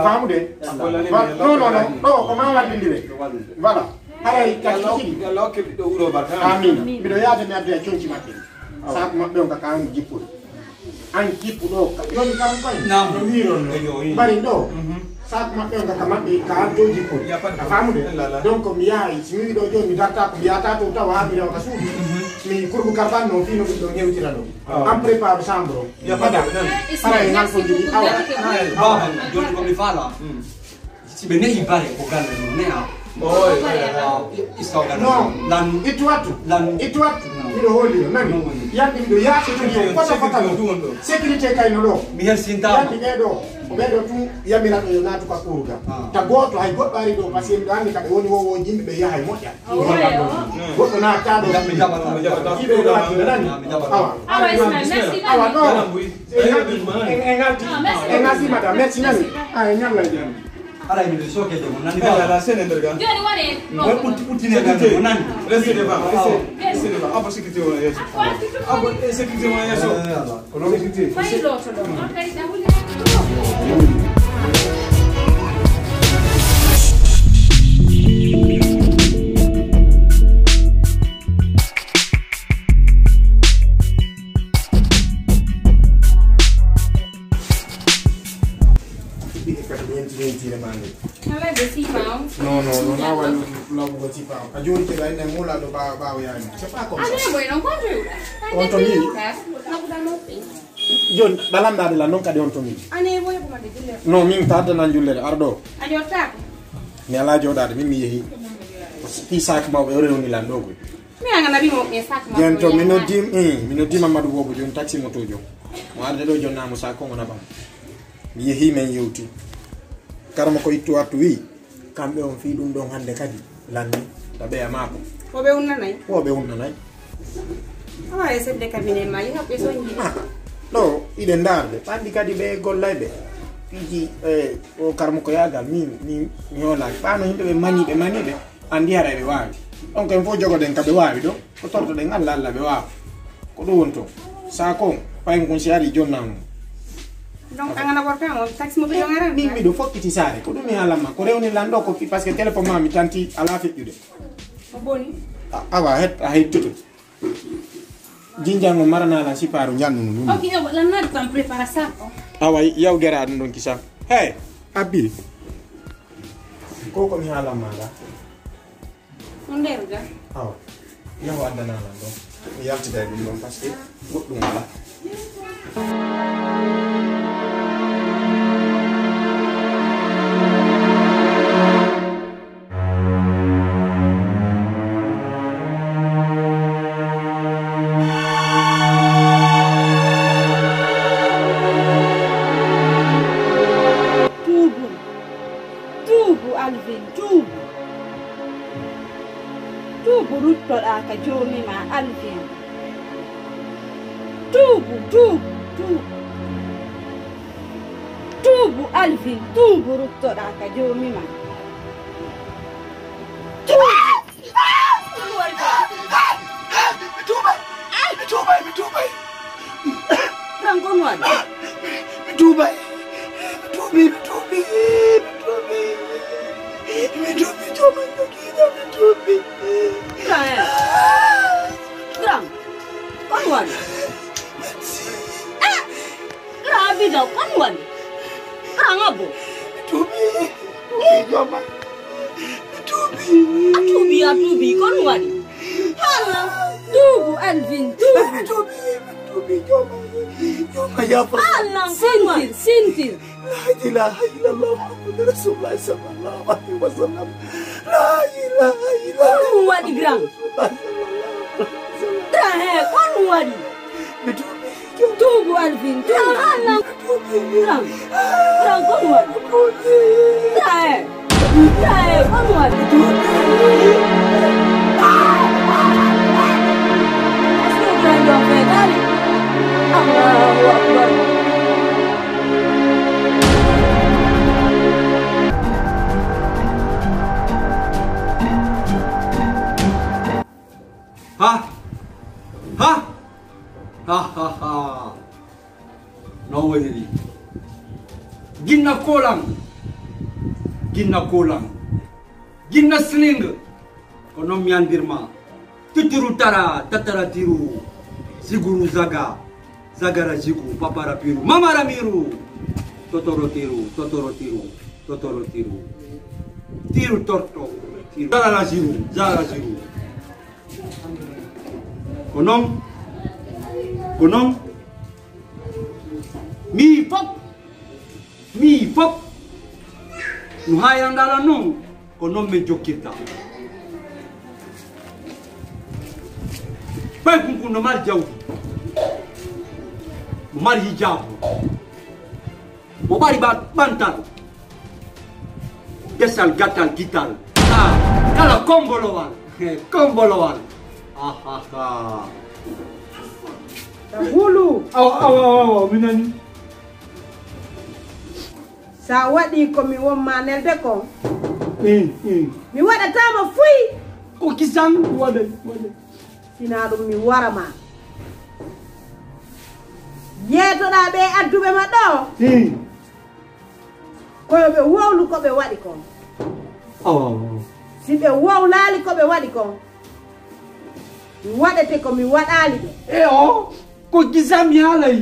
famu de no ko ma wadindire voilà hay kati amin bido yaade mi adde cionci makki sa ko mabbe on ka kan jippul an jippu do don kam koy nam no wiron bari do sa ko mabbe on ka mabbe ka do jippul famu de donc mi yaay mi do joni darta ko biata to tawa mi do ka suudi mi kurbu karban no fino do ñewtira do am prépare chambre ya pada para ngal ko jidi awa ba joni ko mi fala si bene impare ko galle non ne ha no lan itu watu mido holi nani yandi mido yaati to kota kota sécurité kay no do mi her sinta yandi bedo tu yamira do natu ka kurga ta goto hay goddo ari do parce que andi kadi woni wo jimbe be yahay modja goddo na ta do mi jaba ibe do nani awa no engati madame merci nani ay nyalla jam ara mi do so ke de nani la scène de gars joni ware no puti ne ga nani restez devant abo sécurité wala yeso abo sécurité wala yeso ko sécurité fai lo to do magari da hulle No, no go si pao. Ajuri che dai nel mula do ba ya. C'è pa come. Ah, bueno, quanto euro? Quanto mi? Jon dalam da la non ka de on to mi. Ane voy ko made dille. No min ta da nan julle ardo. Ane otta. Mi ala joda de mi yehi. Ki sak ma be ore ni la ndogo. Mi anga na bi mo e sak ma. Jon to mino dim Mamadou bobu jon taxi moto jo. Mo arde do jon na mo sa ko ngona ba. Mi yehi men yewti. Karama ko ittu attu wi kambe on fi dum don hande kadi lanni tabe amako Wobe unna nay. Awa ese de kabine ma yi happe so nyi. No, ide ndarde pandi kadi be gollaybe fiji o karamo ko yagal mi hola pano himbe be mani be andi hara be waawi donc en fo jogo den kabe waawi do ko torto den alla be waawi ko do wonto sa ko pay ngon siari jonnam. Donc angana worka mo taxi mo be jongara ni mi do fokkiti sare ko dum yalla ma ko rewni lando ko parce que téléphone ma mi tanti ala fejjude mo boni awa het a hettuto jinjango marana la siparu nyannu nunu ok la nade tam prepara ça awa yaw gera don kisa hey abil ko mi hala mala onderga awa yaw adana la do yalti day dum parce que goddum wala ka jomi ma alvin tubu alvin tubu ruttoɗa ka jomi ma mi tubay ran gon waɗi mi tubi joman dokiɗa mi tubi Grang, kon wan. Grabe daw, kon wan. Grang abo. Tubi joma. Tubi, kon wan. Hala, tubu Alvin, tubi joma. Joma ya pra. Hala, sintir. La ilaha illallah Muhammadur Rasulullah sallallahu alaihi wasallam. La ilaha illallah. Wadi Grang. Kon wadi. Tubu Alvin. Grang kon wadi. Kon wadi. Allahu Akbar. No way. Ginna kolang ginna kolam ginna sling kono miandirma titiru tara tatara tiru siguru zaga zagara zigu papara piru mamara miru totoro tiru tiru torto tiru zara ziru konom mi pop nu hayandala non konom me jokita pai kunku no mar jaw mar hijab mo bari bantal desal gatal gital kala kombolowan Hulu aw minani sa waɗi ko mi wommanelde ko mi waɗatama fuy ko kisan waɗa sina ɗum mi warama yeetoɗa ɓe adduɓe ma ɗo koyo ɓe wowlu ko ɓe waɗi kon si ɓe wowlali ko ɓe waɗi kon mi waɗete ko mi waɗali ɓe ko kisan mi haalay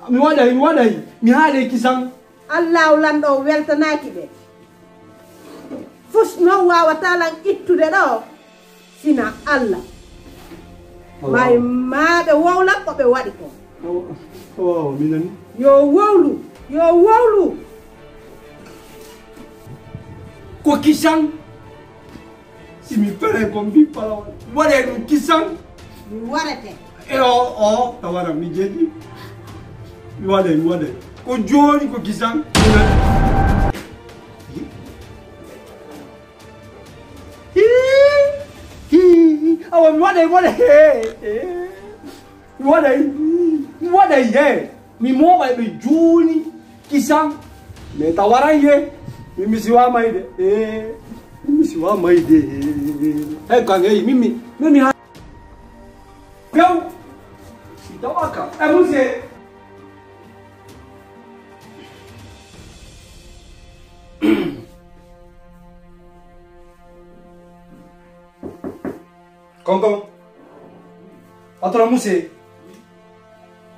mi waɗay mi haalay kisan allahu lanɗo weltanaki ɓe fus noon wawata lan ittude ɗo sina Allah may maɓe wowla ko ɓe waɗi ko minani yo wowlu ko kisan si mi fere ko mbi pala waɗe ɗum kisan mi waɗete tawara mi jeeɗi mi waɗay ko joni ko kisan awa mi waɗay he mi moɓay ɓe joni kisan mais tawaran ye mi siwamayde hey kangeyi mimi ha pew sitawaka muse Konkon patron muse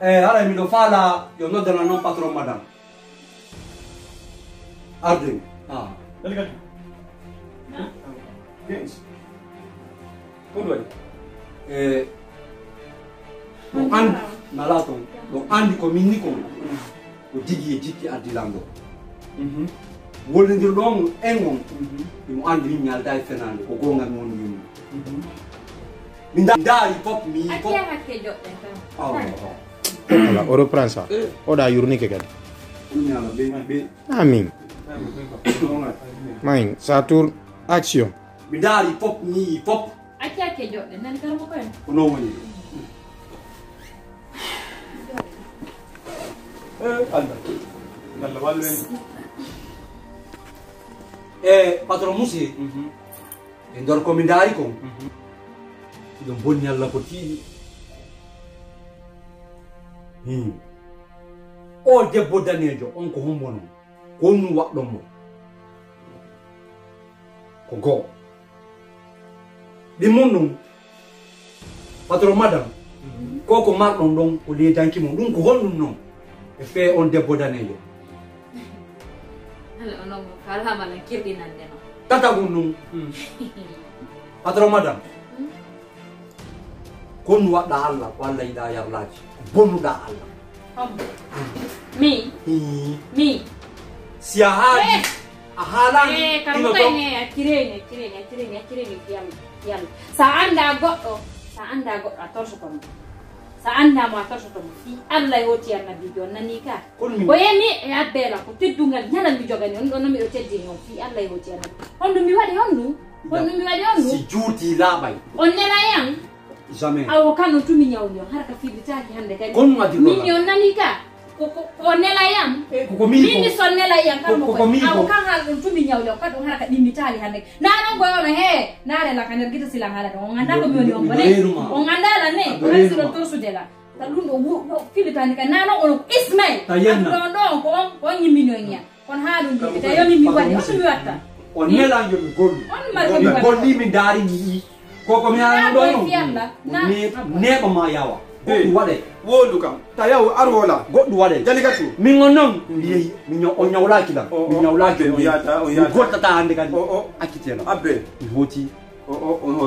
ala mi do fala yo no dana non patron madame Arden delegati yes kondo an nalaton do andi ko minni ko jiki adilando wolndir ɗon engon ɗum andi min yalda e fenande ko gongal mon yimɓe min daari pop mi pop voilà on reprend ça oɗa yurnike kadi amin main ça tourne action mi daari pop ni pop accake joɗɗe nani karamo koyen ko non woni Allah wallen patron musi e ndor ko mi daari ko ɗum bonni Allah ko tiiɗi o debbo danejo on ko hombono ko honnu waɗɗon mo ko goo ɗi mum ɗum patron madame ko marɗon ɗon ko ledanki mum ɗum ko honɗum noon e fee on debbo danejo onon kalama lan kirɗinande no tatagum ɗum patron madame kon waɗɗa Allah ko Allah yiɗa yarlaji bonnuɗa Allah mi si a haali a haalani kamo koyne accireni yalla sa anda goɗɗo a torsotomo sa andamo a torsotomo fi Allah hoti annabijo on nani ka o yemi e abbela ko teddungal ñalal mi jogani on ɗon no miɗo teddini on fi Allah hoti annabi honɗum mi waɗi honɗum si juuti laaɓay on nelayam jamais awo kano tumi ñawni on harka fiɗitaki hande kadi kon wadi min on nani ka ko nelayam minni son nelayam awo kan haal ɗum tumi ñawli o kadi on haraka ɗimmitali hande nanon goyono he naare la kander guita silan haalata on ganda ko mi woni on bone on gandala ne o hay siɗon torsudela ta ɗum ɗo filitani ka nanon ono Ismail ɗon ɗo ko on yimmino ña on haɗum ndi te yomi mi waɗi on mi watta on nelan yomi gollu on marko golli mi daari mi koko mi ana ɗo neɓa ma yawa goɗɗum waɗe wolu kam ta yaw arwola goɗɗum waɗe jaligatu min on noon mi yeehi o ñawlaki ɗam mi ñawlaki o yata mi goɗɗata hande kadi acciteno abbe mi hooti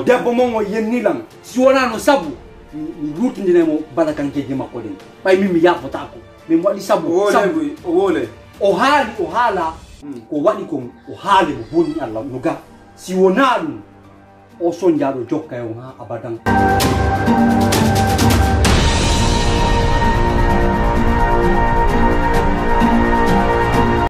debbo mon o yennilam si wona no sabu mi rutidinemo balakankeji makko ɗen ɓay min mi yafotako min waɗi sabu o wole o haala ko waɗi kon o haali mo bonni allah no ga si wona ɗum o soñjaɗo jokka e on ha abadan